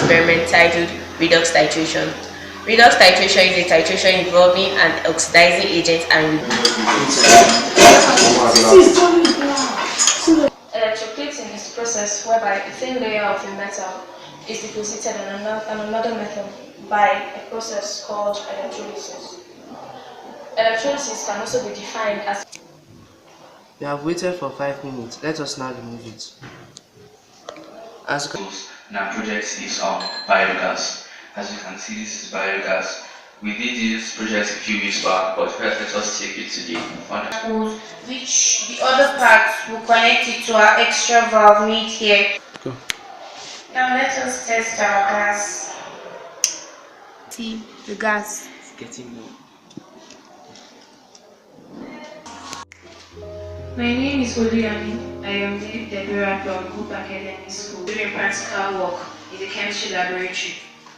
experiment titled redox titration. Redox titration is a titration involving an oxidizing agent and electroplating is the process whereby a thin layer of a metal is deposited on another metal by a process called electrolysis. Electrolysis can also be defined as... We have waited for 5 minutes. Let us now remove it. And our project is biogas. As you can see, this is biogas. We did this project a few weeks back, but first let us take it to the fund. Which the other parts will connect it to our extra valve made here. Go. Now let us test our gas. See the gas. It's getting low. My name is Oluyami. I am the Deborah from Group Academy School doing practical work in the chemistry laboratory.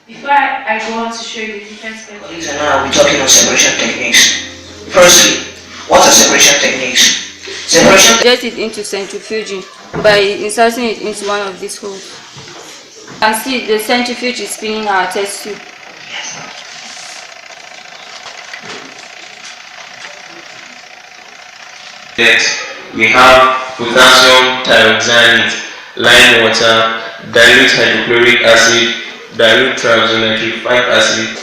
Before I go on to show you the different methods. And now we'll be talking on separation techniques. Firstly, what are separation techniques? Inject it into centrifuging by inserting it into one of these holes. You can see the centrifuge is spinning our test tube. Next, we have potassium thioxanate, lime water, dilute hydrochloric acid, dilute triazonitric acid.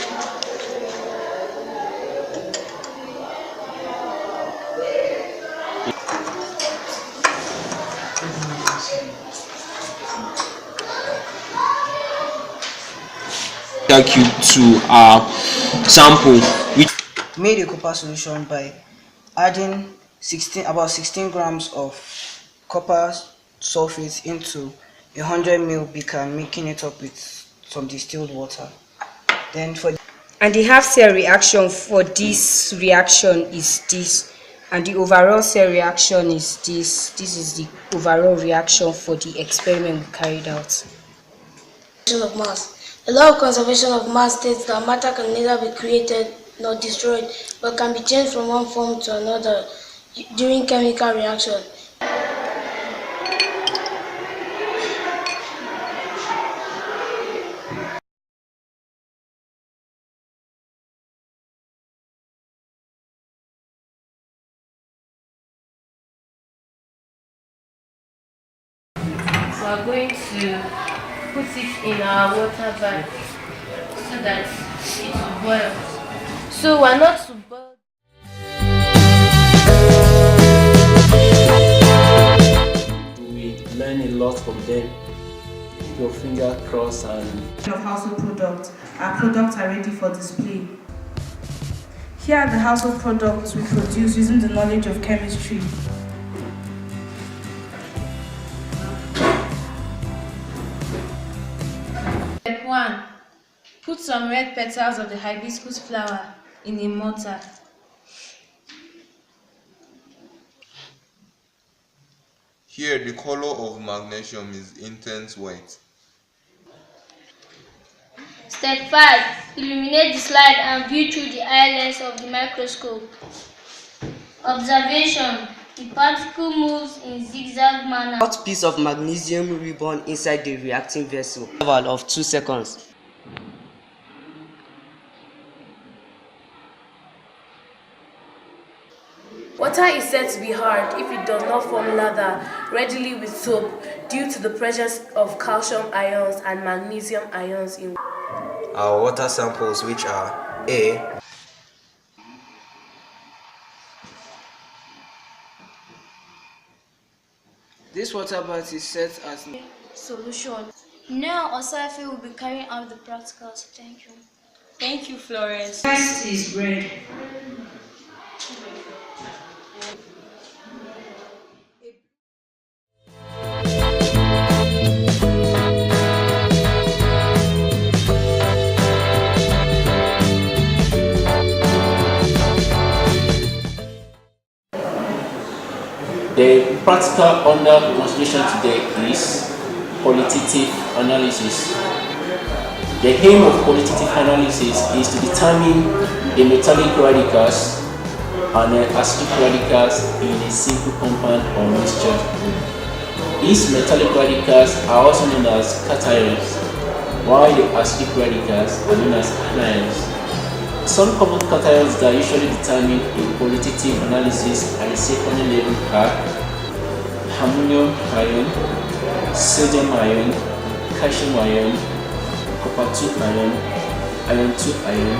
Cube to our sample. We made a copper solution by adding about 16 grams of copper sulfate into a 100 ml beaker and making it up with some distilled water. Then and the half cell reaction for this reaction is this, and the overall cell reaction is this. This is the overall reaction for the experiment we carried out. Of mass. The law of conservation of mass states that matter can neither be created nor destroyed, but can be changed from one form to another during chemical reaction. We are going to put it in our water bag so that it will boil. So we're not to boil. We learn a lot from them. Keep your finger crossed and... Of household products. Our products are ready for display. Here are the household products we produce using the knowledge of chemistry. Step 1. Put some red petals of the hibiscus flower in a mortar. Here the color of magnesium is intense white. Step 5. Illuminate the slide and view through the eye lens of the microscope. Observation. The particle moves in zigzag manner. Hot piece of magnesium ribbon inside the reacting vessel. Interval of 2 seconds. Water is said to be hard if it does not form lather readily with soap due to the presence of calcium ions and magnesium ions in our water samples, which are A. This water bath is set as solution. Now Osafe will be carrying out the practicals. Thank you. Thank you, Florence. First is bread. The practical under consideration today is qualitative analysis. The aim of qualitative analysis is to determine the metallic radicals and the acidic radicals in a simple compound or mixture. These metallic radicals are also known as cations, while the acidic radicals are known as anions. Some common cations that are usually determined in qualitative analysis at the secondary level are ammonium ion, sodium ion, calcium ion, copper 2 ion, iron 2 ion,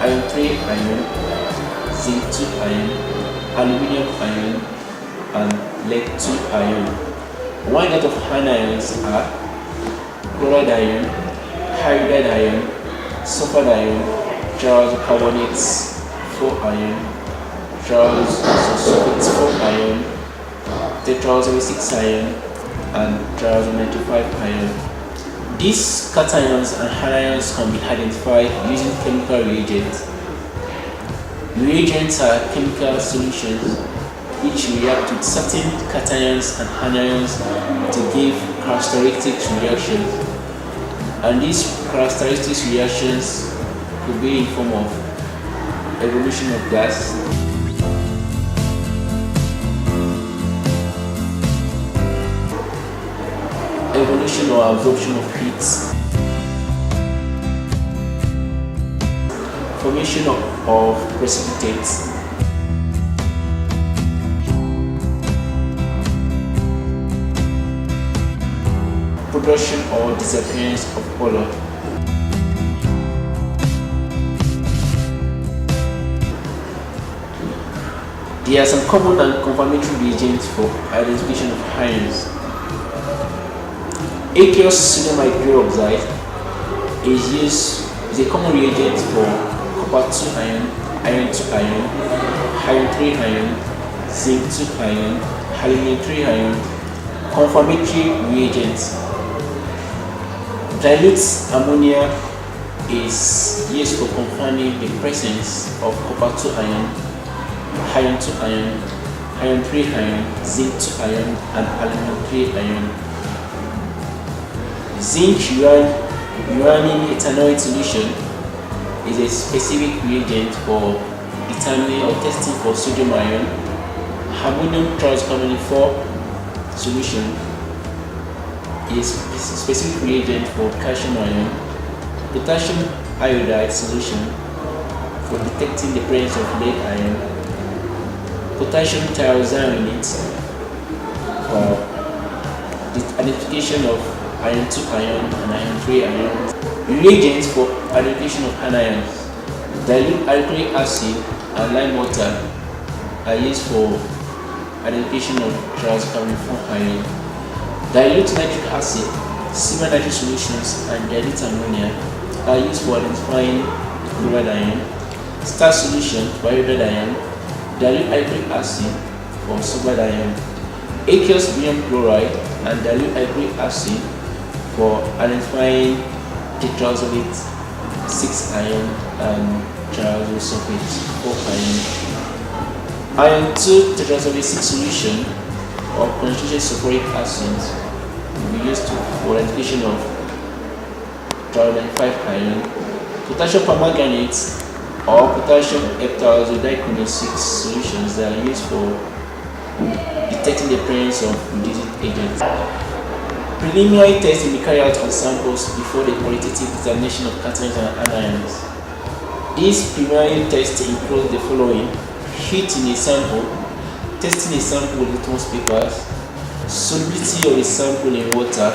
iron 3 ion, zinc 2 ion, aluminium ion, and lead 2 ion. One set of anions are chloride ion, hydride ion, sulfide ion, Charles carbonates 4 ion, Charles sulfates 4 ion, tetraoxide 6 ion, and Charles 95 ion. These cations and anions can be identified using chemical reagents. Reagents are chemical solutions which react with certain cations and anions to give characteristic reactions. And these characteristic reactions could be in form of evolution of gas, evolution or absorption of heat, formation of precipitates, production or disappearance of color. There are some common and confirmatory reagents for identification of ions. Aqueous sodium hydroxide is a common reagent for copper 2 ion, iron 2 ion, iron 3 ion, zinc 2 ion, aluminum 3 ion. Confirmatory reagents. Dilute ammonia is used for confirming the presence of copper 2 ion, iron 2 ion, iron 3 ion, zinc 2 ion, and aluminum 3 ion. Zinc uranium ethanoate solution is a specific reagent for determining or testing for sodium ion. Ammonium tricarbonate 4 solution is a specific reagent for calcium ion. Potassium iodide solution for detecting the presence of lead ion. Potassium thiocyanate for the identification of iron 2 ion and iron 3 ion. Reagents for identification of anions. Dilute alkalic acid and lime water are used for identification of transcarbonate 4 ion. Dilute nitric acid, silver nitric solutions, and dilute ammonia are used for identifying chloride ion. Star solution for iodide ion. Dilute alkalic acid for sulfide ion. Aqueous barium chloride and dilute alkalic acid for identifying tetraoxide 6 ion and trisulfate 4 ion. Iron 2 tetraoxide 6 solution or concentrated sulfuric acid will be used for identification of trisulfide ion. Potassium permanganate or potassium heptazodiconate 6 solutions that are used for detecting the presence of reducing agents. Preliminary tests will be carried out on samples before the qualitative determination of cations and anions. These preliminary tests include the following: heating a sample, testing a sample with litmus papers, solubility of a sample in water.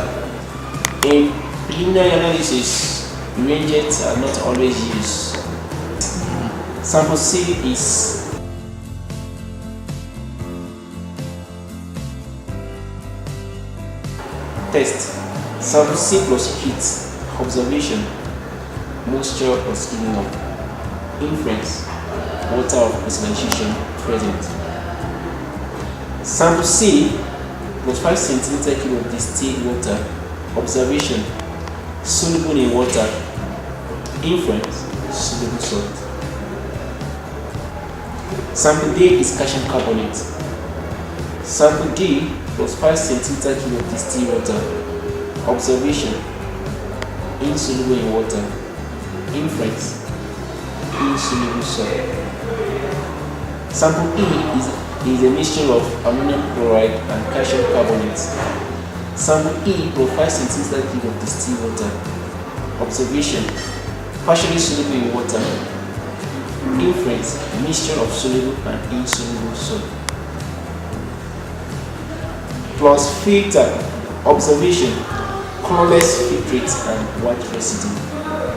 In preliminary analysis, reagents are not always used. Sample C is test. Sample C plus heat, observation, moisture or skimming up, inference, water of crystallization present. Sample C plus 5 cm cube of distilled water, observation, soluble in water, inference, soluble salt. Sample D is calcium carbonate. Sample D plus 5 cm cube of distilled water, observation, insoluble in water, inference, insoluble salt. Sample E is a mixture of ammonium chloride and calcium carbonate. Sample E plus 5 cm cube of distilled water, Observation: partially soluble in water. Inference: mixture of soluble and insoluble salt. Plus filter: observation, colorless filtrate and white residue.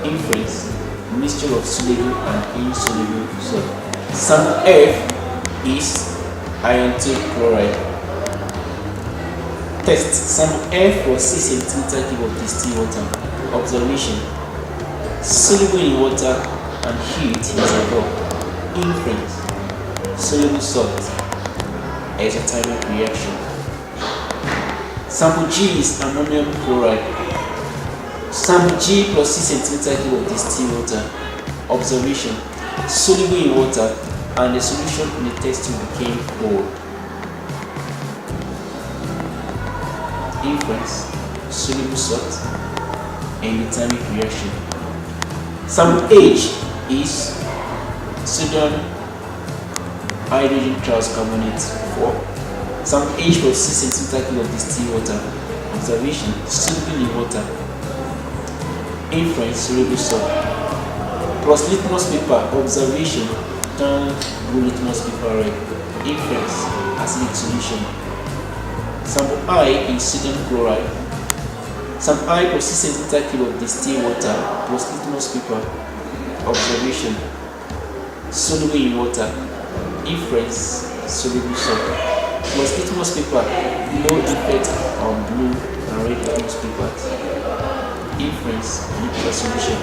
Inference: mixture of soluble and insoluble salt. Sample F is iron 2 chloride. Test: sample F for 6 cm cube of distilled water. Observation: soluble in water and heat is above. Inference: soluble salt. Exothermic reaction. Sample G is ammonium chloride. Sample G plus 6 cm cube of distilled water. Observation: soluble in water and the solution in the test tube became cold. Inference: soluble salt. Endothermic reaction. Sample H is sodium hydrogen tricarbonate 4. Sample H plus 6 cm cube of distilled water. Observation: soluble in water. Inference: soluble salt. Plus litmus paper. Observation: turn blue litmus paper red. Inference: acidic solution. Sample I is sodium chloride. Sample I plus 6 cm cube of distilled water plus litmus paper. Observation: soluble in water. Inference: soluble salt. Plus litmus paper, no effect on blue and red litmus papers. Inference: liquid solution.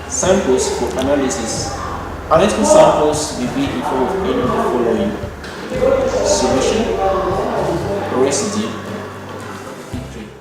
Samples for analysis. Analytical samples will be in form of any of the following: solution, residue, filtrate.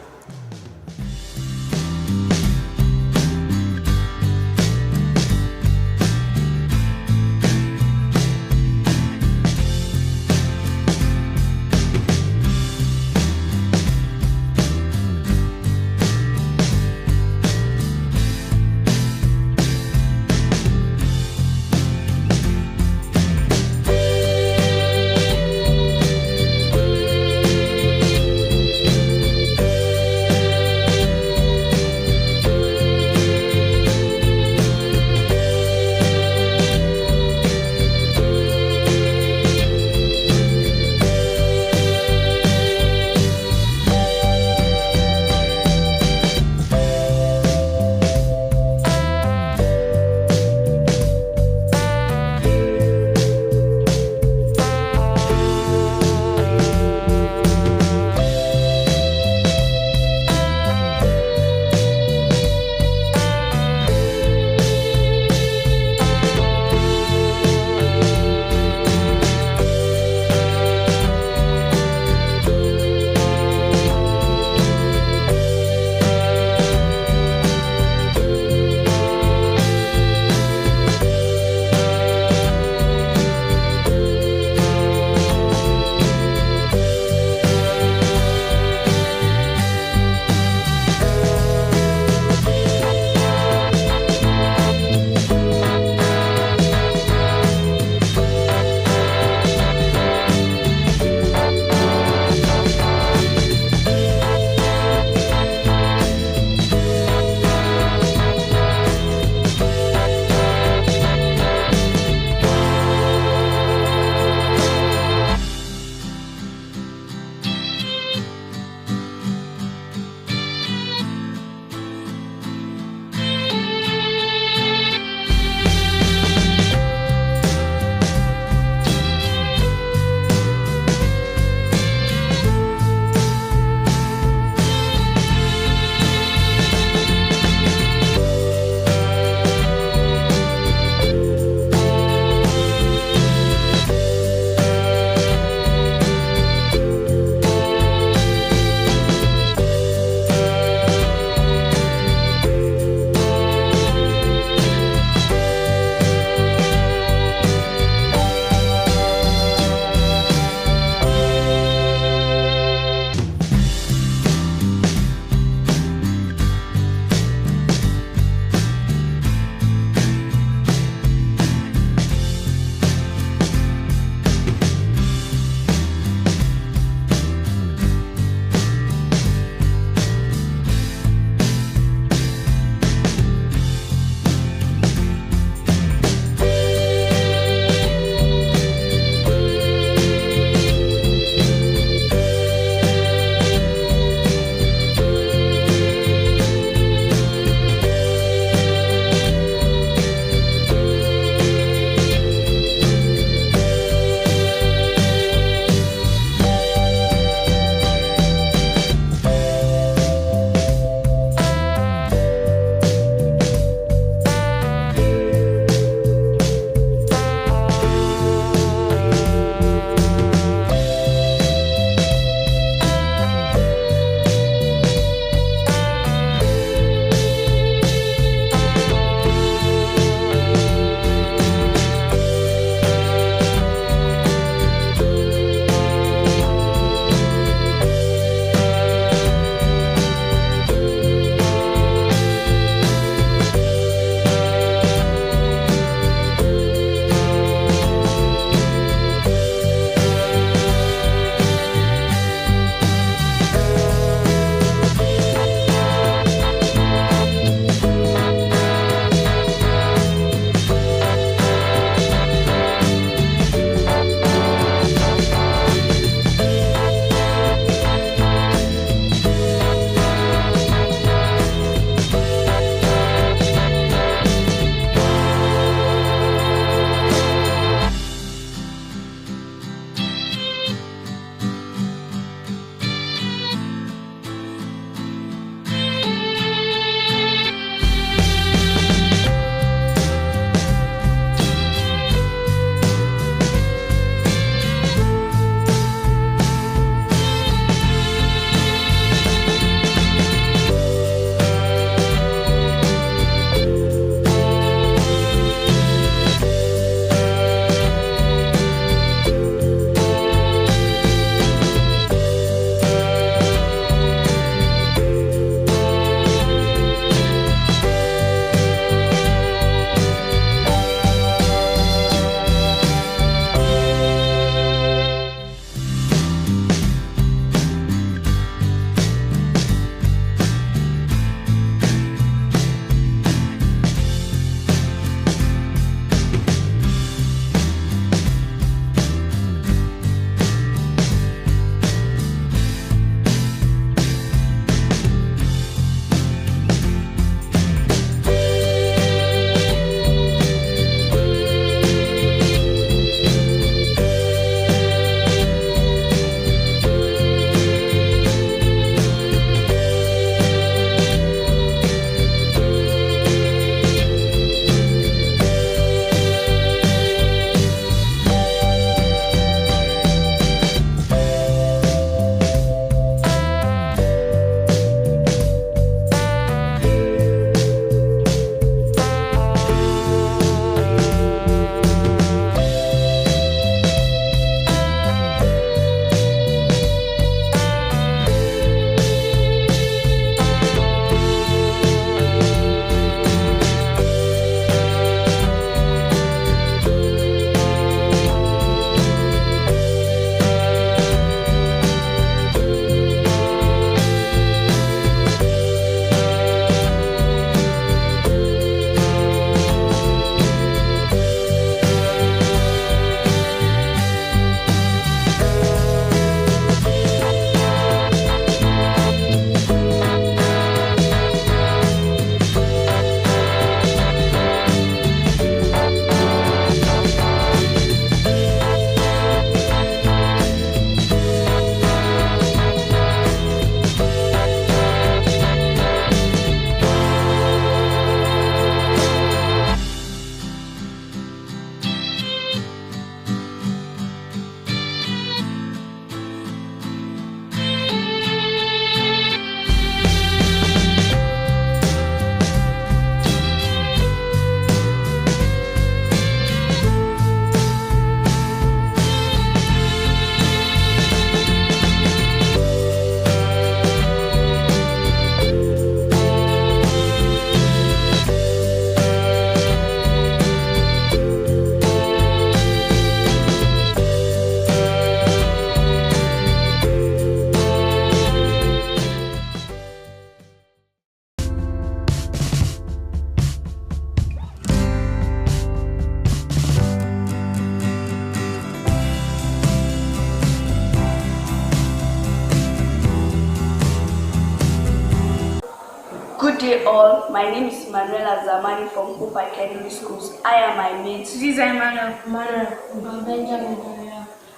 day all, my name is Manuela Zamani from Hope Academy Schools. I am my mate. This is Emmanuel. I'm Benjamin.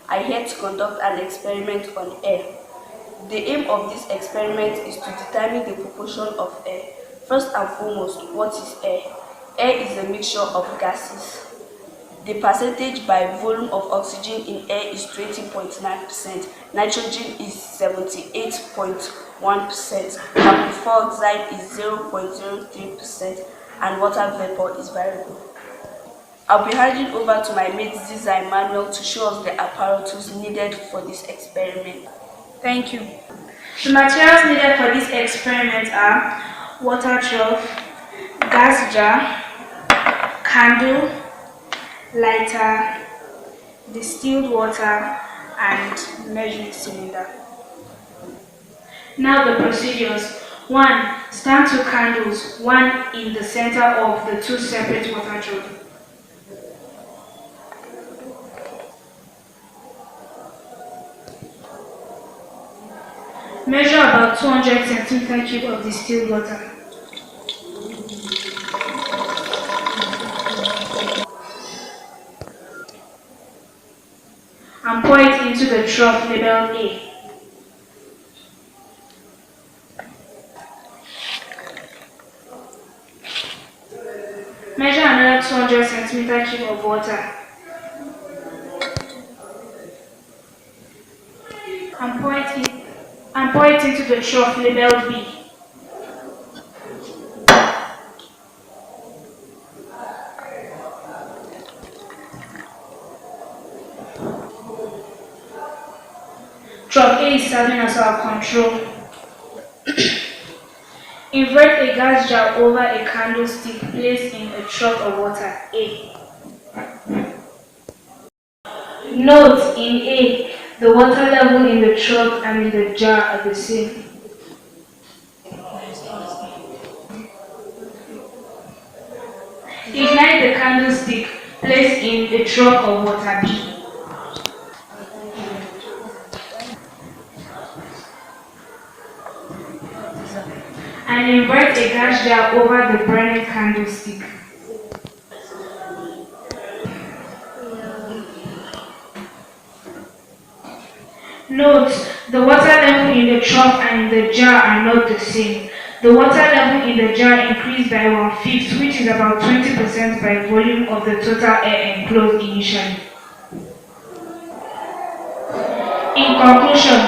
I here to conduct an experiment on air. The aim of this experiment is to determine the proportion of air. First and foremost, what is air? Air is a mixture of gases. The percentage by volume of oxygen in air is 20.9%, nitrogen is 78.1%, carbon dioxide is 0.03%, and water vapor is variable. I'll be handing over to my mate Ziza Emmanuel to show us the apparatus needed for this experiment. Thank you. The materials needed for this experiment are water trough, gas jar, candle, lighter, distilled water, and measuring cylinder. Now the procedures. 1. Stand 2 candles, one in the center of the 2 separate water troughs. Measure about 200 centimeter cube of distilled water. And pour it into the trough labeled A. Measure another 200 centimeter cube of water. And pour it into the trough labeled B. Trough A is serving as our control. Invert a gas jar over a candlestick placed in a trough of water A. Note, in A, the water level in the trough and in the jar are the same. Ignite the candlestick placed in a trough of water B. And invert a gas jar over the burning candlestick. Note, the water level in the trough and in the jar are not the same. The water level in the jar increased by 1/5, which is about 20% by volume of the total air enclosed initially. In conclusion,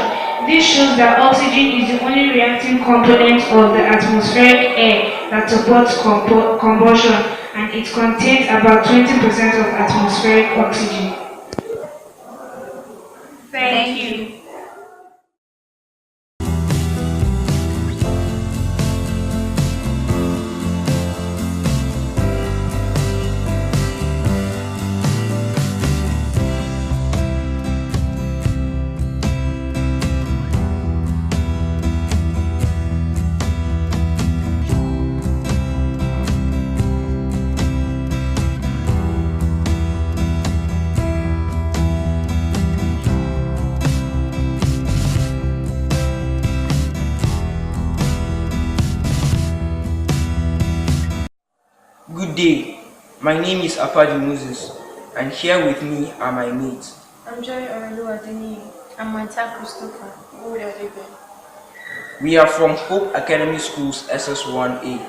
this shows that oxygen is the only reacting component of the atmospheric air that supports combustion, and it contains about 20% of atmospheric oxygen. Thank you. Good day, my name is Apadi Moses, and here with me are my mates. I'm Joy Orelu. I'm Manta Christopher. Who are they? We are from Hope Academy Schools SS1A.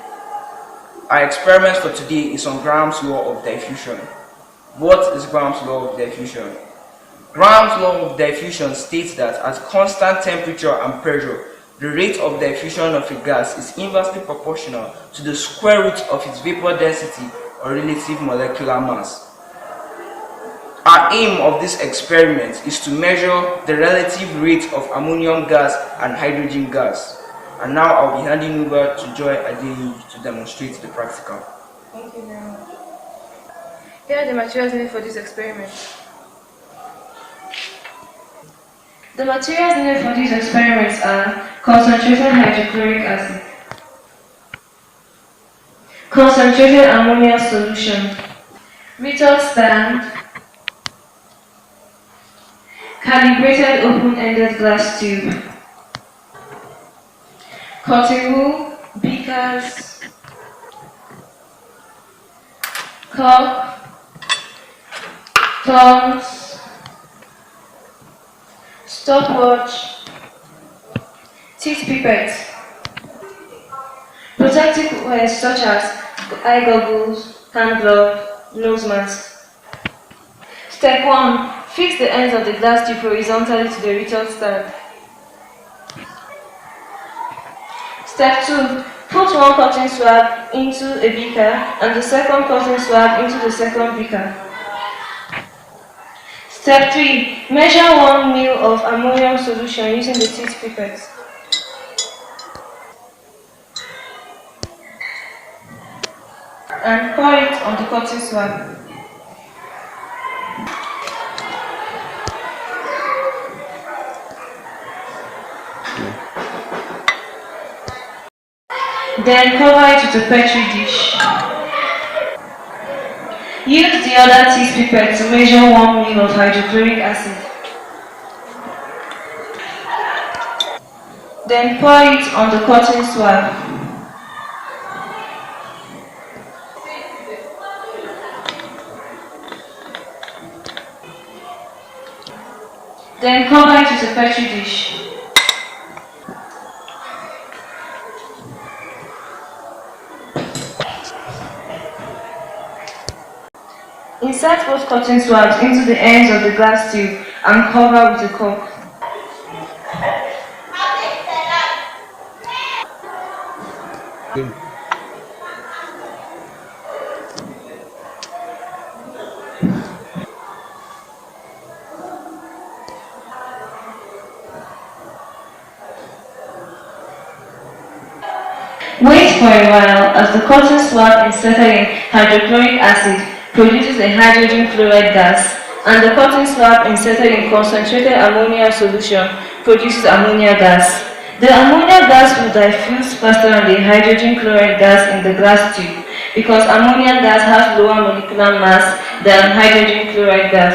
Our experiment for today is on Graham's law of diffusion. What is Graham's law of diffusion? Graham's law of diffusion states that at constant temperature and pressure, the rate of diffusion of a gas is inversely proportional to the square root of its vapor density or relative molecular mass. Our aim of this experiment is to measure the relative rate of ammonium gas and hydrogen gas. And now I'll be handing over to Joy Adeyi to demonstrate the practical. Thank you very much. Here are the materials needed for this experiment. The materials needed for these experiments are concentrated hydrochloric acid, concentrated ammonia solution, method stand, calibrated open-ended glass tube, cotton wool, beaker beakers, cork, tongs, stopwatch, teeth pipettes, protective wear such as eye goggles, hand glove, nose mask. Step 1. Fix the ends of the glass tube horizontally to the retort stand. Step 2. Put one cotton swab into a beaker and the second cotton swab into the second beaker. Step 3. Measure 1 ml of ammonium solution using the teeth pipette. And pour it on the cotton swab. Then cover it with a petri dish. Use the other teeth pipette to measure 1 ml of hydrochloric acid. Then pour it on the cotton swab. Then cover it with a petri dish. Insert both cotton swabs into the ends of the glass tube and cover with a cork. Wait for a while as the cotton swab inserted in hydrochloric acid produces a hydrogen chloride gas, and the cotton swab inserted in concentrated ammonia solution produces ammonia gas. The ammonia gas will diffuse faster than the hydrogen chloride gas in the glass tube because ammonia gas has lower molecular mass than hydrogen chloride gas.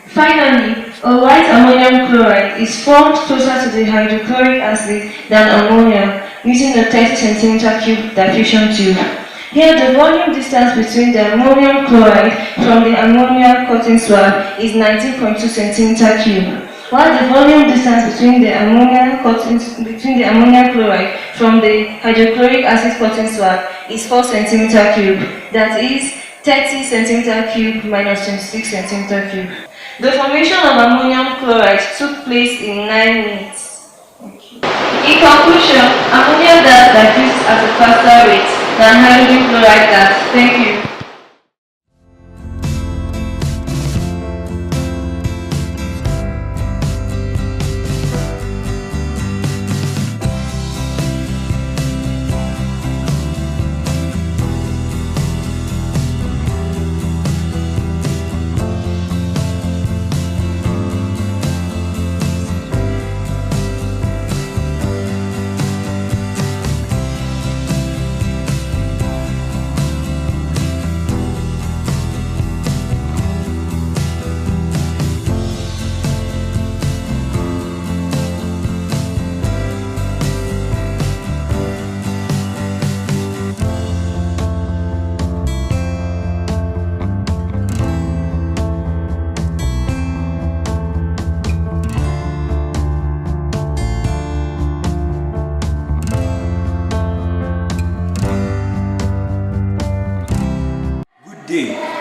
Finally, a white ammonium chloride is formed closer to the hydrochloric acid than ammonia using a 30 cm3 diffusion tube. Here, the volume distance between the ammonium chloride from the ammonia cotton swab is 19.2 cm3, while the volume distance between the ammonia chloride from the hydrochloric acid cotton swab is 4 cm3, that is 30 cm3 minus 26 cm3. The formation of ammonium chloride took place in 9 minutes. In conclusion, ammonia gas diffuses at a faster rate than hydrogen chloride gas. Thank you.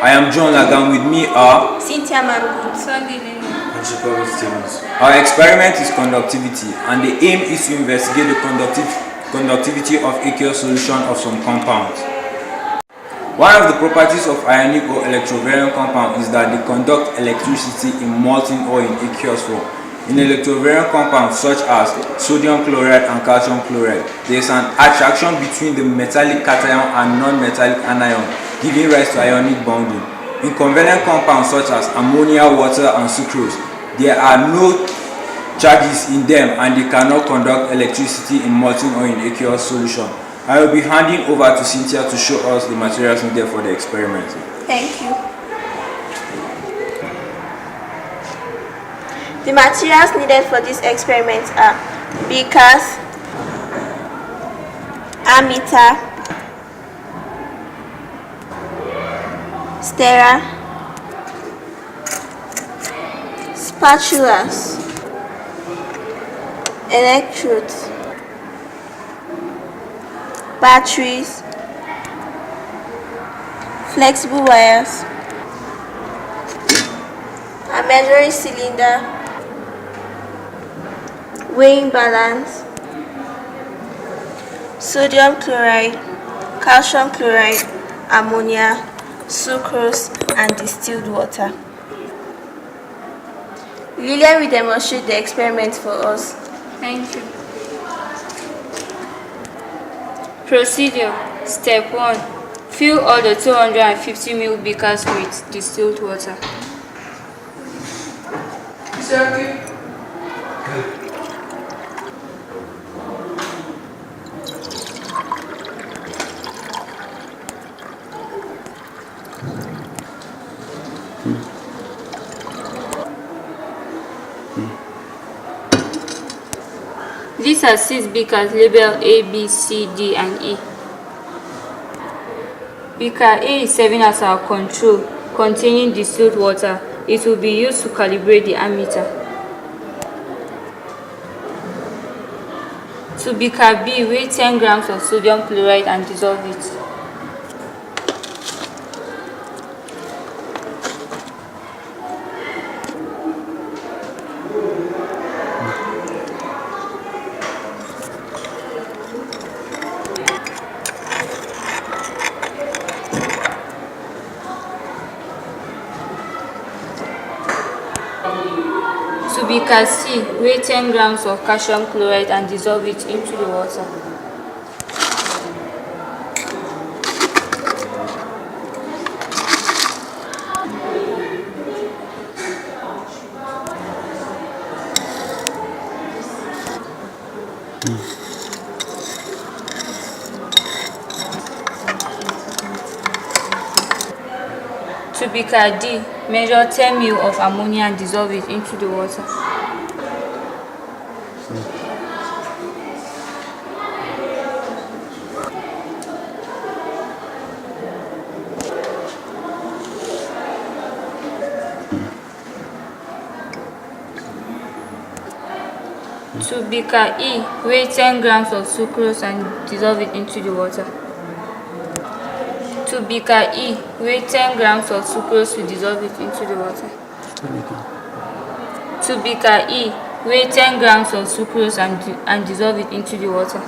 I am John Lagan. With me are Cynthia Mangu, Sunday and Chicago Stevens. Our experiment is conductivity, and the aim is to investigate the conductivity of aqueous solution of some compounds. One of the properties of ionic or electrovariant compound is that they conduct electricity in molten or in aqueous form. In electrovariant compounds such as sodium chloride and calcium chloride, there is an attraction between the metallic cation and non-metallic anion, giving rise to ionic bonding. In covalent compounds such as ammonia, water, and sucrose, there are no charges in them and they cannot conduct electricity in molten or in aqueous solution. I will be handing over to Cynthia to show us the materials needed for the experiment. Thank you. The materials needed for this experiment are beakers, ammeter, stirrer, spatulas, electrodes, batteries, flexible wires, a measuring cylinder, weighing balance, sodium chloride, calcium chloride, ammonia, sucrose, and distilled water. Lillian will demonstrate the experiment for us. Thank you. Procedure. Step 1. Fill all the 250 ml beakers with distilled water. These are 6 beakers labeled A, B, C, D, and E. Beaker A is serving as our control, containing distilled water. It will be used to calibrate the ammeter. To beaker B, weigh 10 grams of sodium chloride and dissolve it. To beaker C, weigh 10 grams of calcium chloride and dissolve it into the water. To beaker D, measure 10 ml of ammonia and dissolve it into the water. To beaker E, weigh 10 grams of sucrose and dissolve it into the water. To beaker E, weigh 10 grams of sucrose to dissolve it into the water. To beaker E, weigh 10 grams of sucrose and dissolve it into the water.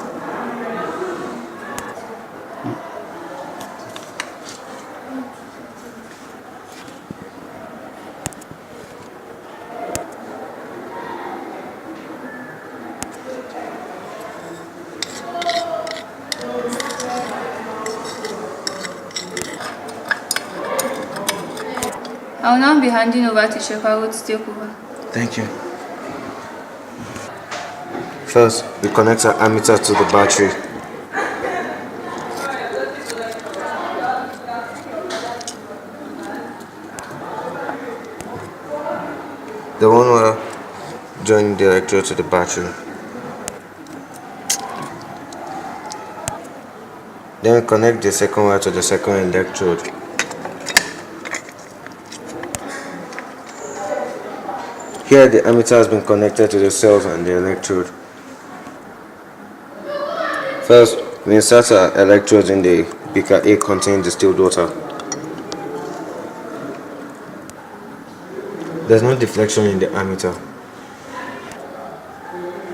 I will now be handing over to Chef Howard to take over. Thank you. First, we connect our ammeter to the battery. The one wire joining the electrode to the battery. Then we connect the second wire to the second electrode. Here the ammeter has been connected to the cells and the electrode. First, we insert our electrodes in the beaker A containing distilled water. There is no deflection in the ammeter.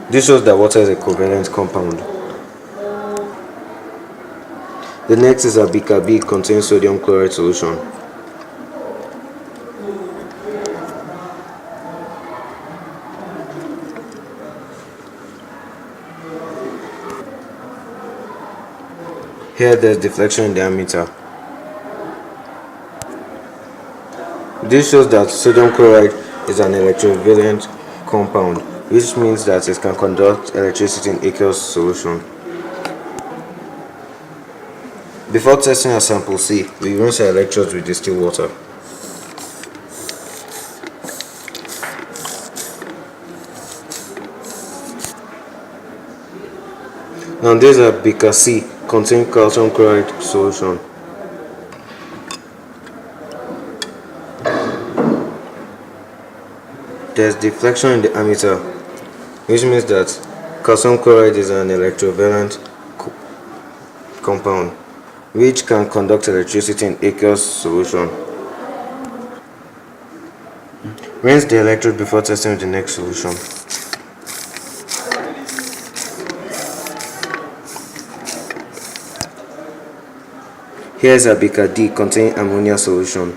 This shows that water is a covalent compound. The next is a beaker B containing sodium chloride solution. Here there is deflection in the ammeter. This shows that sodium chloride is an electrovalent compound, which means that it can conduct electricity in aqueous solution. Before testing our sample C, we rinse our electrodes with distilled water. Now this is a beaker C contain calcium chloride solution. There's deflection in the ammeter, which means that calcium chloride is an electrovalent compound which can conduct electricity in aqueous solution. Rinse the electrode before testing with the next solution. Here is a beaker D containing ammonia solution.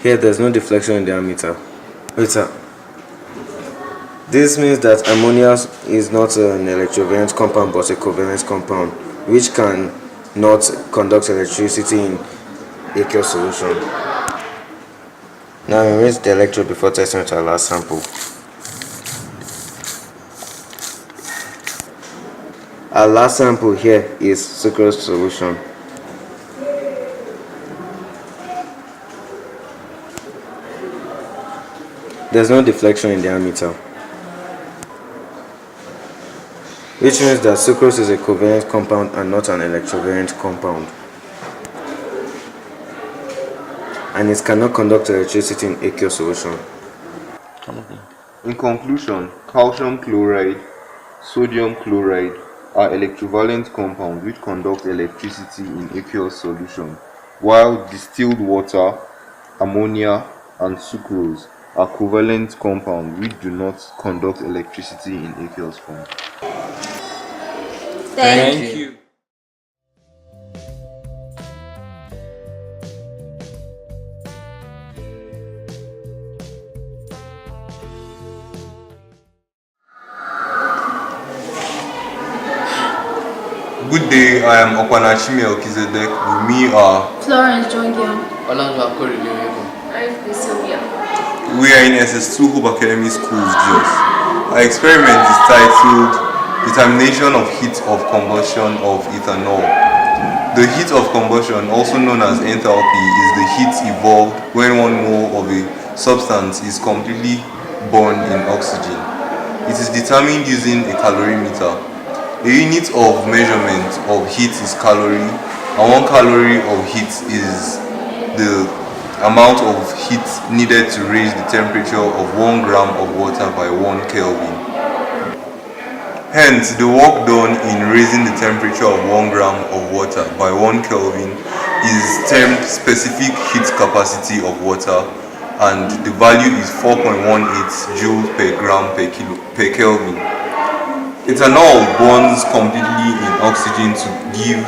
Here there is no deflection in the ammeter. This means that ammonia is not an electrovalent compound but a covalent compound which can not conduct electricity in aqueous solution. Now we rinse the electrode before testing with our last sample. Our last sample here is sucrose solution. There is no deflection in the ammeter, which means that sucrose is a covalent compound and not an electrovalent compound, and it cannot conduct electricity in aqueous solution. In conclusion, calcium chloride, sodium chloride are electrovalent compounds which conduct electricity in aqueous solution, while distilled water, ammonia, and sucrose are covalent compounds which do not conduct electricity in aqueous form. Thank you. Good day, I am Okwanachimi Elkizedek. With me are Florence Jongiam. We are in SS2 Hope Academy Schools, Jos. Our experiment is titled Determination of Heat of Combustion of Ethanol. The heat of combustion, also known as enthalpy, is the heat evolved when 1 mole of a substance is completely burned in oxygen. It is determined using a calorimeter. The unit of measurement of heat is calorie, and 1 calorie of heat is the amount of heat needed to raise the temperature of 1 gram of water by 1 Kelvin. Hence, the work done in raising the temperature of 1 gram of water by 1 Kelvin is termed specific heat capacity of water, and the value is 4.18 joules per gram per Kelvin. Ethanol burns completely in oxygen to give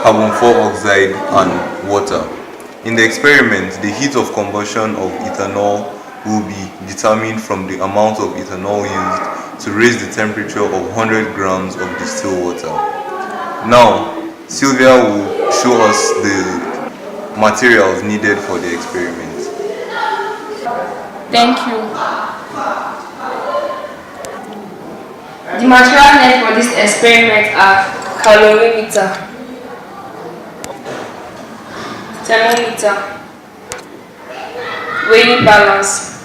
carbon dioxide and water. In the experiment, the heat of combustion of ethanol will be determined from the amount of ethanol used to raise the temperature of 100 grams of distilled water. Now, Sylvia will show us the materials needed for the experiment. Thank you. The material needed for this experiment are calorimeter, thermometer, weighing balance,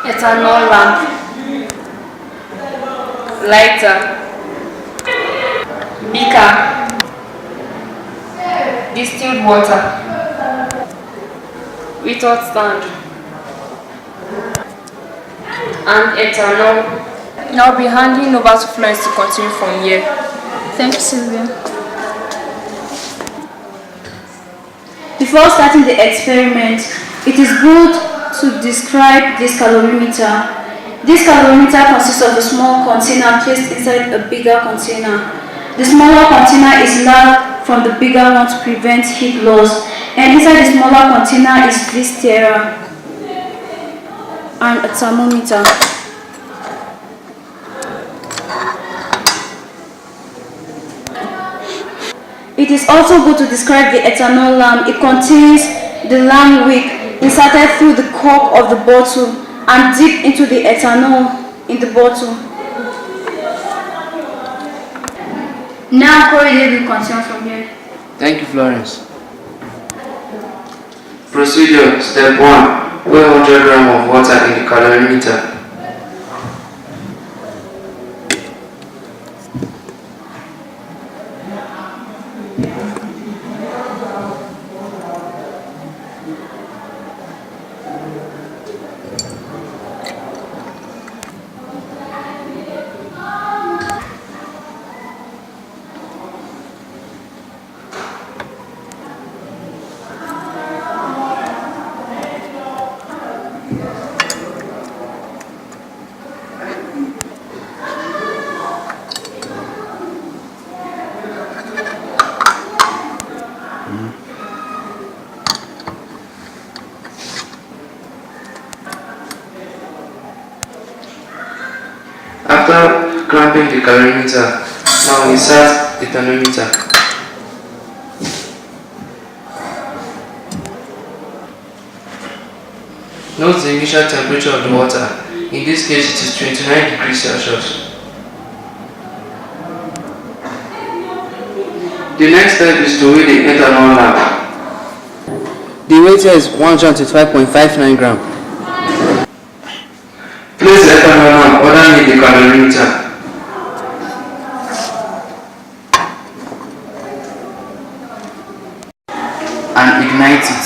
ethanol lamp, lighter, beaker, distilled water, retort stand, and ethanol. Now I'll be handing over to Florence to continue from here. Thank you, Sylvia. Before starting the experiment, it is good to describe this calorimeter. This calorimeter consists of a small container placed inside a bigger container. The smaller container is larger from the bigger one to prevent heat loss, and inside the smaller container is this stirrer and a thermometer. It is also good to describe the ethanol lamp. It contains the lamp wick inserted through the cork of the bottle and dipped into the ethanol in the bottle. Now Corey will continue from here. Thank you, Florence. Procedure Step 1. Weigh 100 grams of water in the calorimeter. After clamping the calorimeter, now insert the thermometer. Note the initial temperature of the water. In this case, it is 29 degrees Celsius. The next step is to weigh the ethanol lamp. The weight here is 125.59 grams. Place the ethanol lamp underneath the calorimeter. And ignite it.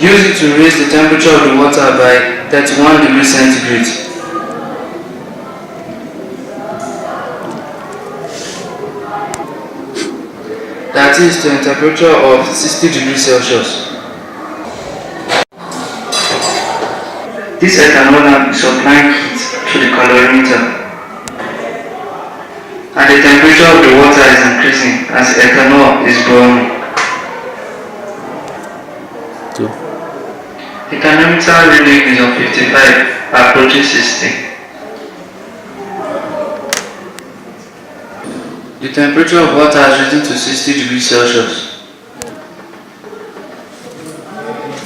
Use it to raise the temperature of the water by 31 degrees centigrade. That is to a temperature of 60 degrees Celsius. This ethanol lamp is supplying heat to the calorimeter, and the temperature of the water is increasing as ethanol is burning. The calorimeter reading is on 55, approaching 60. The temperature of water has risen to 60 degrees Celsius.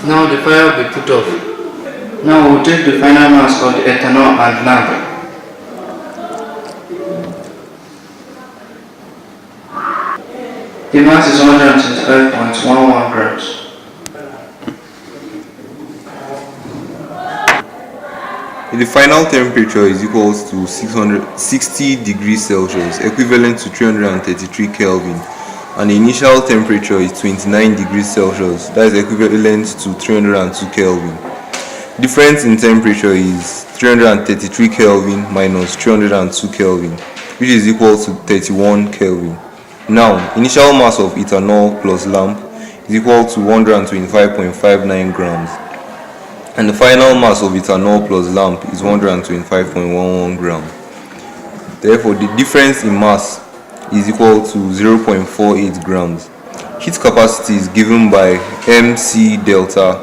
Now the fire will be put off. Now we will take the final mass of the ethanol and lamp. The mass is 125.11 grams. The final temperature is equal to 660 degrees Celsius, equivalent to 333 Kelvin, and the initial temperature is 29 degrees Celsius, that is equivalent to 302 Kelvin. Difference in temperature is 333 Kelvin minus 302 Kelvin, which is equal to 31 Kelvin. Now, initial mass of ethanol plus lamp is equal to 125.59 grams. And the final mass of ethanol plus lamp is 125.11 gram. Therefore, the difference in mass is equal to 0.48 grams. Heat capacity is given by mc delta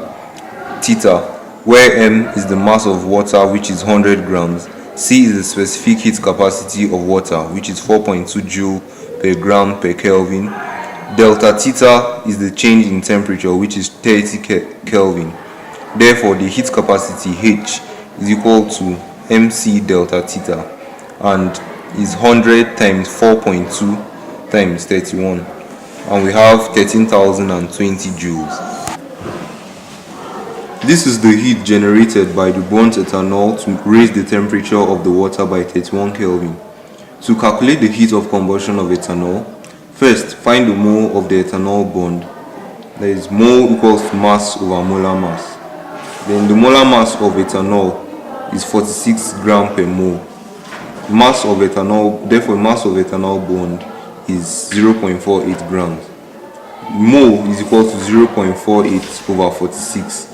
theta, where m is the mass of water, which is 100 grams. C is the specific heat capacity of water, which is 4.2 joule per gram per Kelvin. Delta theta is the change in temperature, which is 30 Kelvin. Therefore, the heat capacity H is equal to mc delta theta and is 100 times 4.2 times 31, and we have 13,020 joules. This is the heat generated by the burnt ethanol to raise the temperature of the water by 31 Kelvin. To calculate the heat of combustion of ethanol, first find the mole of the ethanol burned. That is, mole equals to mass over molar mass. Then the molar mass of ethanol is 46 gram per mole. Mass of ethanol, therefore mass of ethanol burned is 0.48 grams. Mole is equal to 0.48 over 46,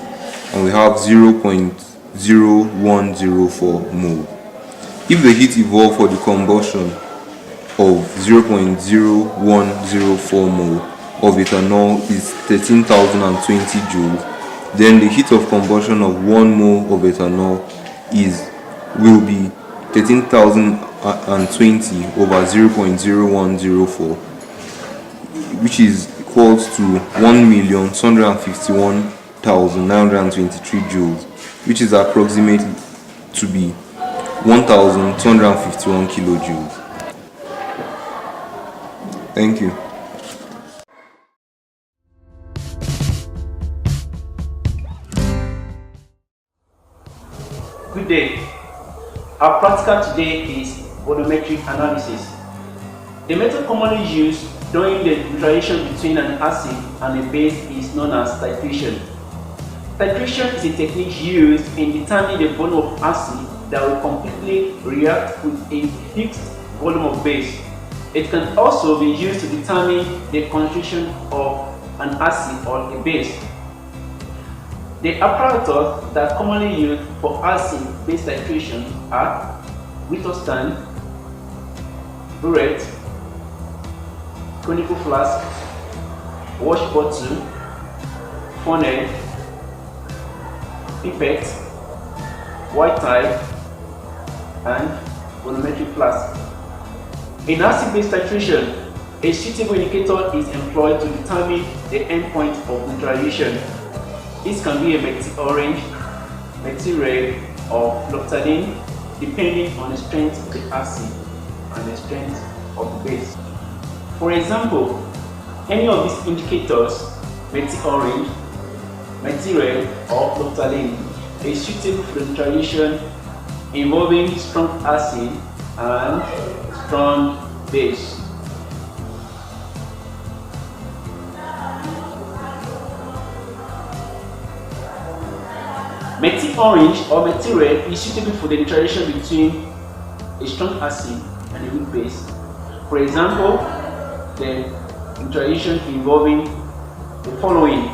and we have 0.0104 mole. If the heat evolved for the combustion of 0.0104 mole of ethanol is 13,020 joules, then the heat of combustion of 1 mole of ethanol will be 13,020 over 0.0104, which is equals to 1,251,923 joules, which is approximately to be 1,251 kilojoules. Thank you. Good day. Our practical today is volumetric analysis. The method commonly used during the interaction between an acid and a base is known as titration. Titration is a technique used in determining the volume of acid that will completely react with a fixed volume of base. It can also be used to determine the concentration of an acid or a base. The apparatus that commonly used for acid-base titration are Whittle stand, burette, conical flask, wash bottle, funnel, pipette, white tie, and volumetric flask. In acid-base titration, a suitable indicator is employed to determine the endpoint of neutralization. This can be a meti-orange, meti-red, or phloctadine, depending on the strength of the acid and the strength of the base. For example, any of these indicators, meti-orange, meti-red, or phloctadine, is suitable for the neutralization involving strong acid and strong base. Meti-orange or meti-red is suitable for the neutralization between a strong acid and a weak base. For example, the neutralization involving the following: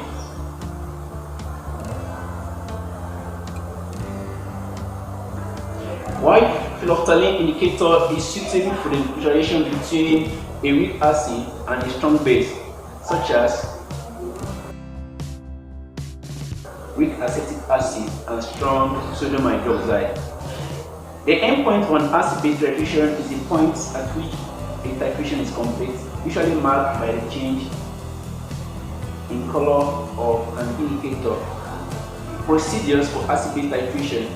white phenolphthalein indicator is suitable for the neutralization between a weak acid and a strong base, such as weak acetic acid and strong sodium hydroxide. The endpoint of an acid-base titration is the point at which a titration is complete, usually marked by the change in color of an indicator. Procedures for acid-base titration: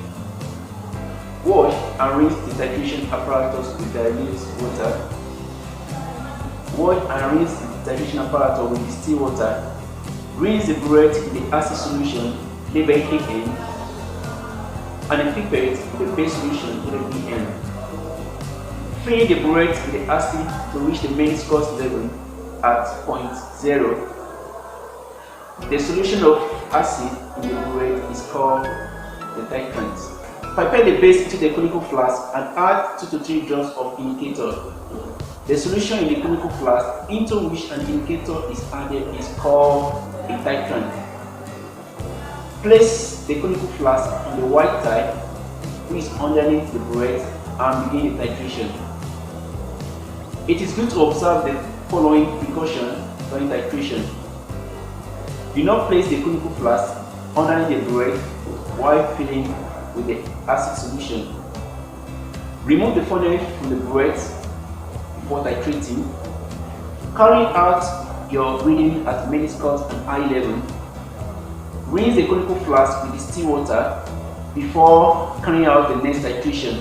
wash and rinse the titration apparatus with dilute water. Wash and rinse the titration apparatus with distilled water. Rinse the burette in the acid solution, labeled AN, and a pipette with the base solution, labeled BN. Fill the burette with the acid to reach the main viscous level at point 0. The solution of acid in the burette is called the titrant. Pipette the base into the conical flask and add 2 to 3 drops of indicator. The solution in the conical flask into which an indicator is added is called a titrant. Place the conical flask on the white tie, which is underneath the burette, and begin the titration. It is good to observe the following precautions during titration. Do not place the conical flask underneath the burette while filling with the acid solution. Remove the funnel from the burette before titrating. Carry out your reading at meniscus and eye level. Rinse the conical flask with distilled water before carrying out the next titration.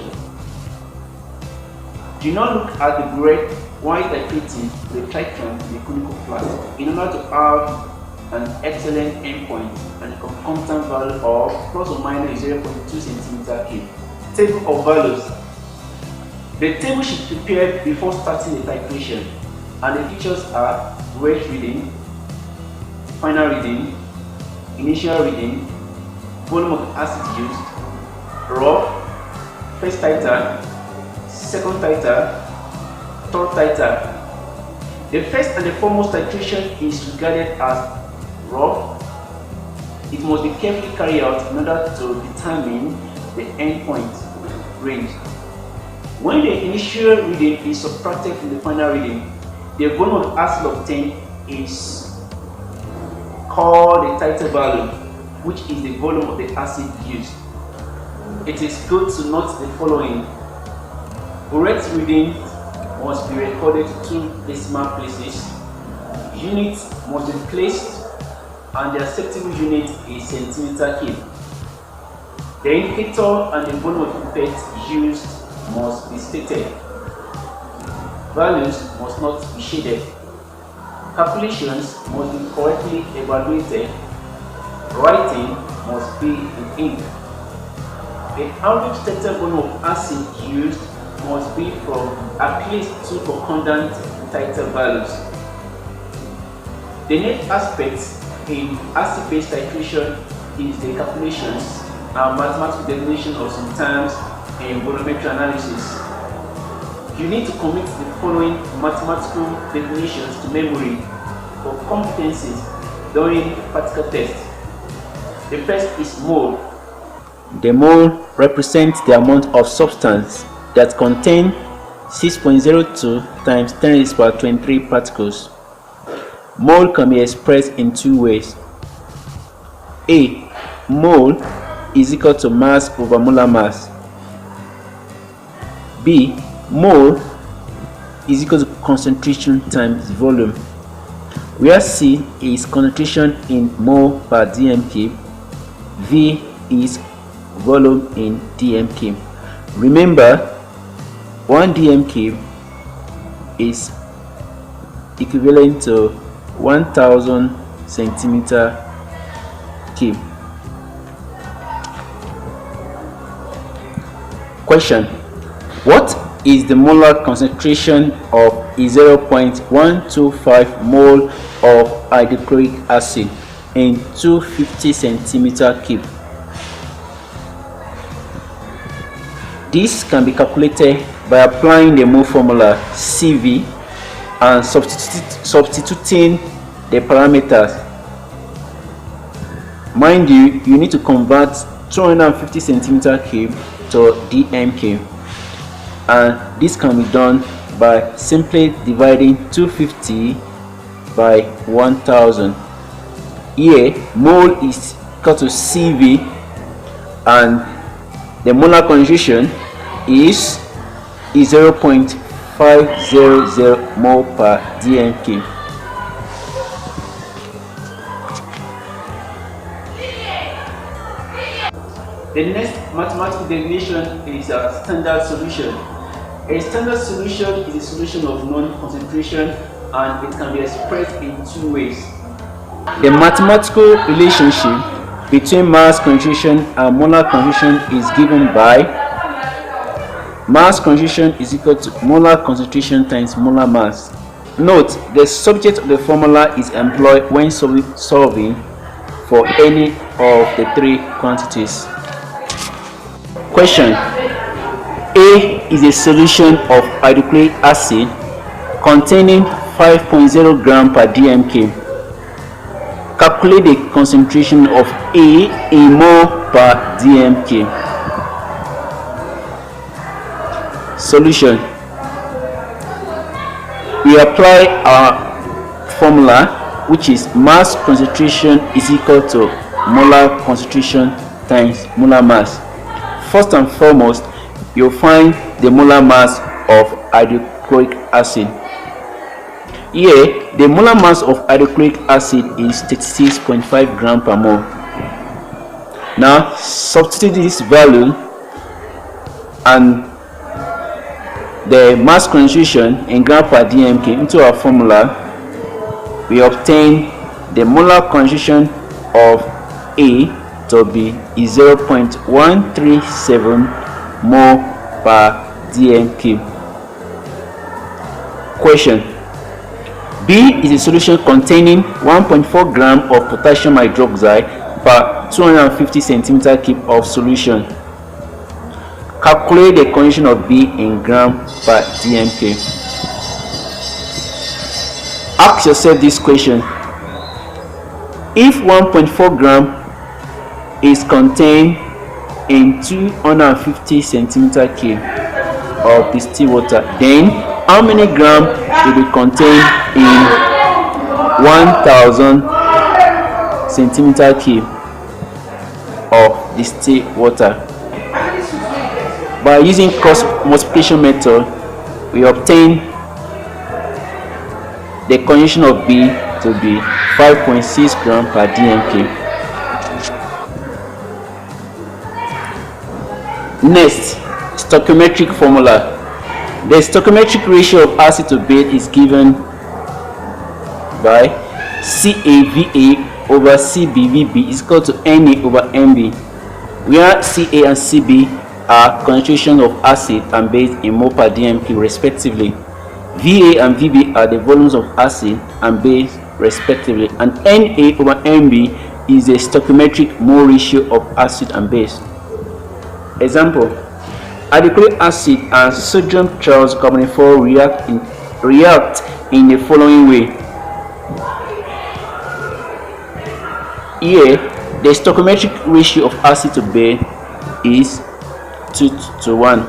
Do not look at the burette while titrating the titrant in the conical flask in order to have an excellent endpoint and a concomitant value of plus or minus 0.2 cm3. Table of values. The table should be prepared before starting the titration, and the features are burette reading, final reading, initial reading, volume of acid used, rough, first titer, second titer, third titer. The first and the foremost titration is regarded as rough. It must be carefully carried out in order to determine the endpoint range. When the initial reading is subtracted from the final reading, the volume of acid obtained is called the titer value, which is the volume of the acid used. It is good to note the following: burette reading must be recorded to 2 decimal places. Units must be placed, and the acceptable unit is centimeter cube. The indicator and the volume of pipette used must be stated. Values must not be shaded. Calculations must be correctly evaluated. Writing must be in ink. the average total volume of acid used must be from at least 2 concordant titer values. The next aspect in acid-base titration is the calculations and mathematical definition of some terms in volumetric analysis. You need to commit the following mathematical definitions to memory for competencies during practical tests. The first is mole. The mole represents the amount of substance that contains 6.02 times 10 raised to the power 23 particles. Mole can be expressed in two ways. A. Mole is equal to mass over molar mass. B. Mole is equal to concentration times volume, where C is concentration in mole per dm cube, V is volume in dm cube. Remember, 1 dm cube is equivalent to 1000 centimeter cube. Question: what is the molar concentration of a 0.125 mole of hydrochloric acid in 250 centimeter cube? This can be calculated by applying the mole formula Cv and substituting the parameters. Mind you, you need to convert 250 centimeter cube to dm cube, and this can be done by simply dividing 250 by 1000. Here, mole is equal to Cv and the molar concentration is 0.500 mole per dm cube. The next mathematical definition is a standard solution. A standard solution is a solution of known concentration and it can be expressed in two ways. The mathematical relationship between mass concentration and molar concentration is given by mass concentration is equal to molar concentration times molar mass. Note, the subject of the formula is employed when solving for any of the three quantities. Question: A is a solution of hydrochloric acid containing 5.0 gram per dm cube. Calculate the concentration of A in mole per dm cube. Solution: we apply our formula, which is mass concentration is equal to molar concentration times molar mass. First and foremost, you'll find the molar mass of hydrochloric acid. Here, the molar mass of hydrochloric acid is 36.5 gram per mole. Now, substitute this value and the mass concentration in gram per dm cube into our formula. We obtain the molar concentration of A to be 0.137 mole per dm cube. Question: B is a solution containing 1.4 gram of potassium hydroxide per 250 centimeter cube of solution. Calculate the concentration of B in gram per dm cube. Ask yourself this question: if 1.4 gram is contained in 250 centimeter cube of distilled water, then how many gram will be contained in 1000 centimeter cube of distilled water? By using cross multiplication method, we obtain the concentration of B to be 5.6 gram per dm cube. Next, stoichiometric formula. The stoichiometric ratio of acid to base is given by CAVA over CBVB is equal to NA over MB. where Ca and Cb are concentration of acid and base in mole per dm cube respectively. Va and Vb are the volumes of acid and base respectively, and Na over Nb is the stoichiometric mole ratio of acid and base. Example: alkylic acid and sodium triacylcarbonate react in the following way. Here, the stoichiometric ratio of acid to base is 2:1.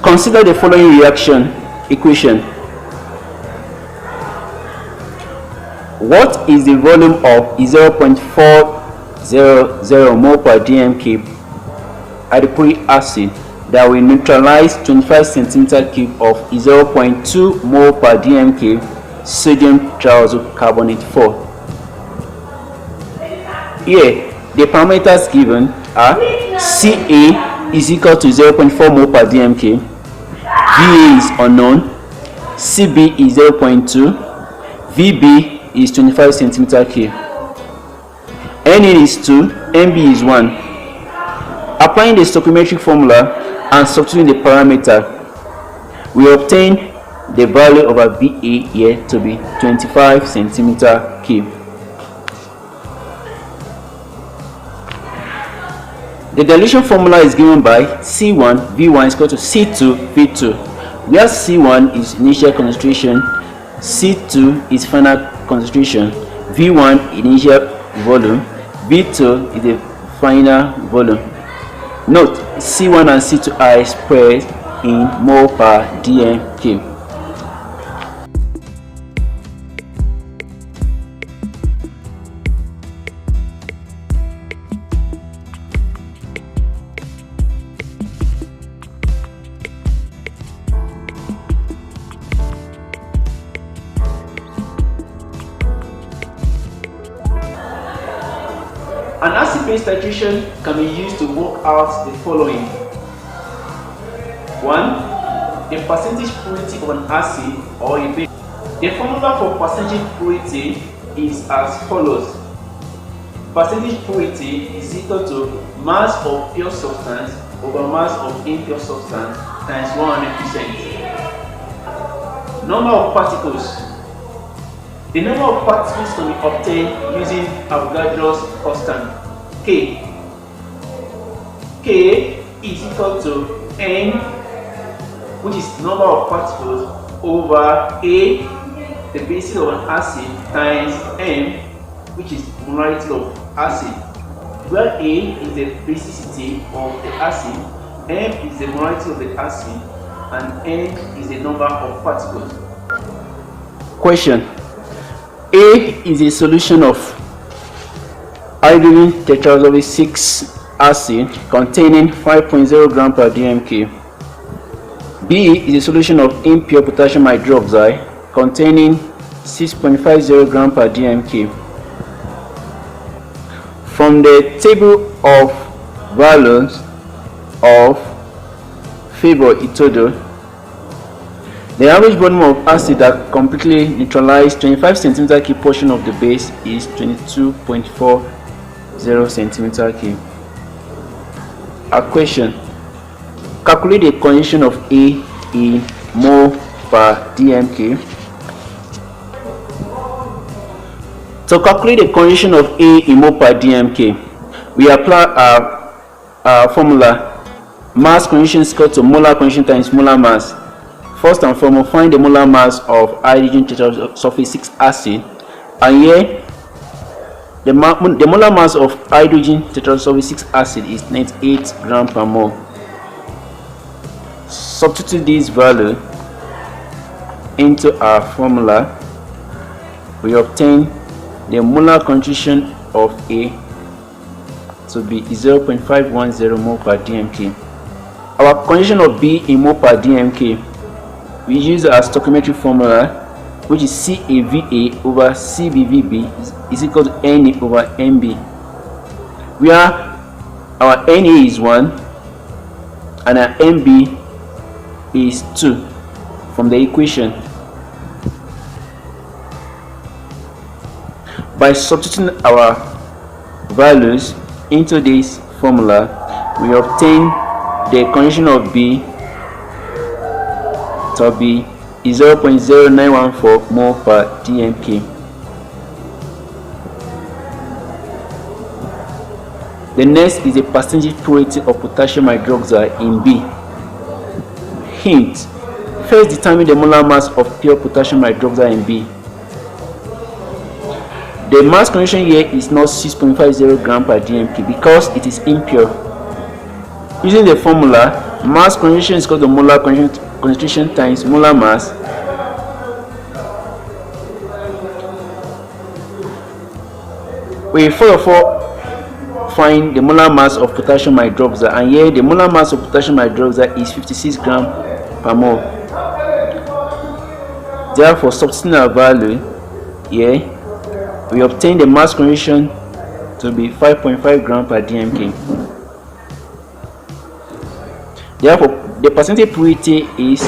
Consider the following reaction equation. What is the volume of 0.400 mole per dm cube hydrochloric acid that will neutralize 25 centimeter cube of 0.2 mole per dm cube sodium triacylcarbonate 4? Here, the parameters given are Ca is equal to 0.4 mole per dm cube, Va is unknown, Cb is 0.2, Vb is 25 centimeter cube, Na is 2, Nb is 1. Applying the stoichiometric formula and substituting the parameter, we obtain the value of our Va here to be 25 centimeter cube. The dilution formula is given by C1 V1 is equal to C2 V2, where C1 is initial concentration, C2 is final concentration, V1 initial volume, V2 is the final volume. Note, C1 and C2 are expressed in mole per dm cube. An acid-base titration can be used to work out the following. 1. The percentage purity of an acid or a base. The formula for percentage purity is as follows. Percentage purity is equal to mass of pure substance over mass of impure substance times 100%. Number of particles. The number of particles can be obtained using Avogadro's constant, K. K is equal to N, which is number of particles, over A, the basis of an acid, times M, which is molarity of acid, where A is the basicity of the acid, M is the molarity of the acid, and N is the number of particles. Question. A is a solution of hydrogen tetrasulfate 6 acid containing 5.0 gram per dm cube. B is a solution of impure potassium hydroxide containing 6.50 gram per dm cube. From the table of values of Faber Itodo, the average volume of acid that completely neutralized 25 centimeter cube portion of the base is 22.40 centimeter cube. A question. Calculate the concentration of A in mole per dm cube. To calculate the concentration of A in mole per dm cube, we apply our formula. Mass concentration is equal to molar concentration times molar mass. First and foremost, find the molar mass of hydrogen tetrasulfate 6 acid, and here the molar mass of hydrogen tetrasulfate 6 acid is 98 gram per mole. Substitute this value into our formula. We obtain the molar concentration of A to be 0.510 mole per dm cube. Our concentration of B in mole per dm cube, we use our stoichiometric formula, which is CAVA over CBVB is equal to Na over Nb, where our Na is 1 and our Nb is 2 from the equation. By substituting our values into this formula, we obtain the condition of B to be 0.0914 mole per dmk. The next is the percentage purity of potassium hydroxide in B. Hint: first determine the molar mass of pure potassium hydroxide in B. The mass concentration here is not 6.50 gram per dmk because it is impure. Using the formula, mass concentration is equal to molar concentration times molar mass we first of all find the molar mass of potassium hydroxide, and here the molar mass of potassium hydroxide is 56 gram per mole. Therefore, substituting our value here, we obtain the mass concentration to be 5.5 gram per dmk. Therefore, the percentage purity is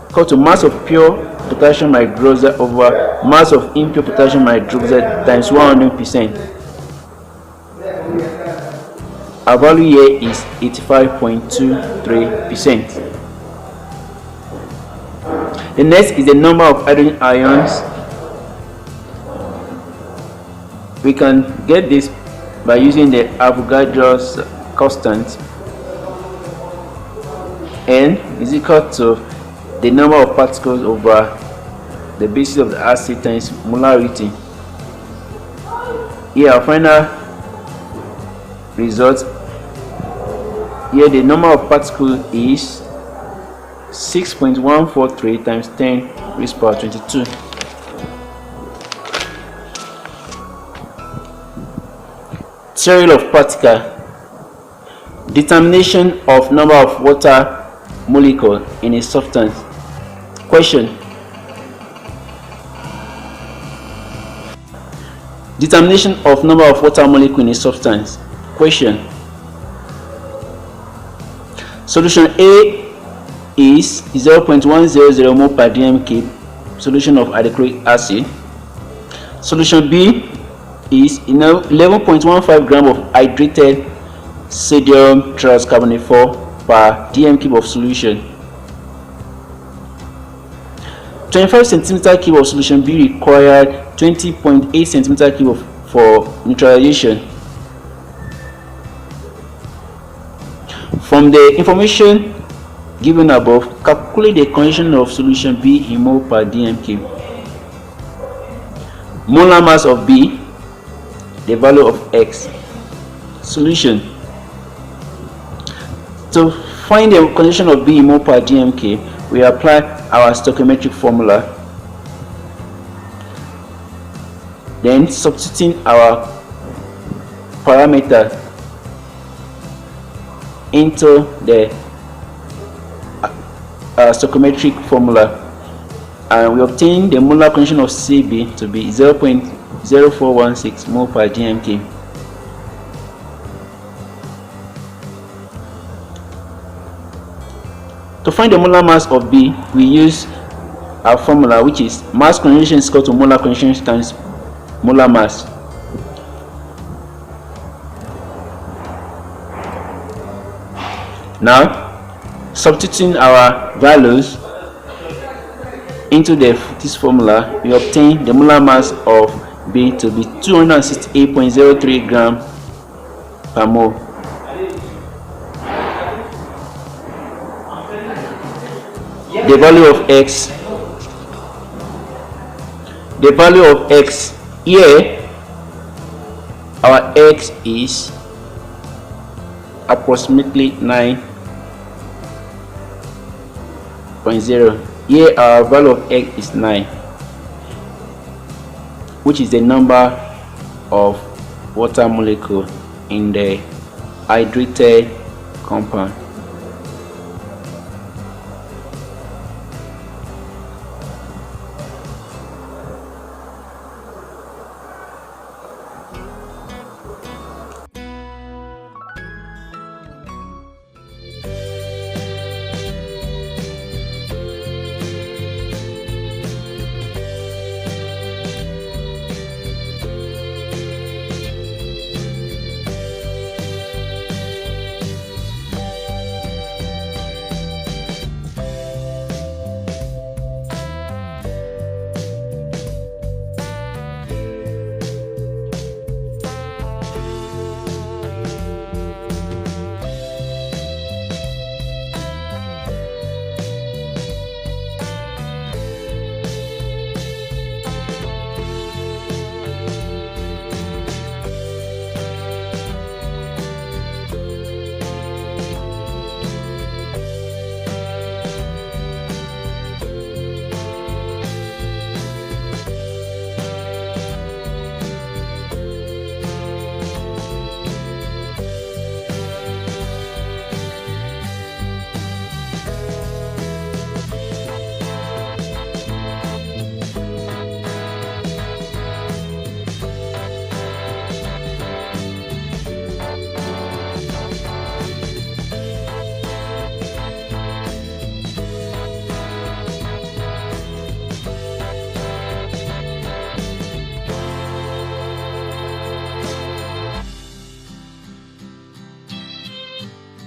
equal to mass of pure potassium hydroxide over mass of impure potassium hydroxide times 100%. Our value here is 85.23%. The next is the number of hydrogen ions. We can get this by using the Avogadro's constant. N is equal to the number of particles over the basis of the acid times molarity. Here our final result, here the number of particles is 6.143 times 10 raised to power 22. Theory of particle. Determination of number of water molecule in a substance. Question: determination of number of water molecule in a substance. Question: solution A is 0.100 mole per dmk solution of hydrochloric acid. Solution B is 11.15 gram of hydrated sodium tricarbonates 4 per dm cube of solution. 25 centimeter cube of solution B required 20.8 centimeter cube for neutralization. From the information given above, calculate the concentration of solution B in mole per dm cube. Molar mass of B, the value of X. Solution. To find the concentration of B in mole per dmk, we apply our stoichiometric formula, then substituting our parameter into the stoichiometric formula, and we obtain the molar concentration of Cb to be 0.0416 mole per dmk. To find the molar mass of B, we use our formula, which is mass concentration is equal to molar concentration times molar mass. Now, substituting our values into this formula, we obtain the molar mass of B to be 268.03 gram per mole. The value of X, here our X is approximately 9.0. Here our value of X is 9, which is the number of water molecule in the hydrated compound.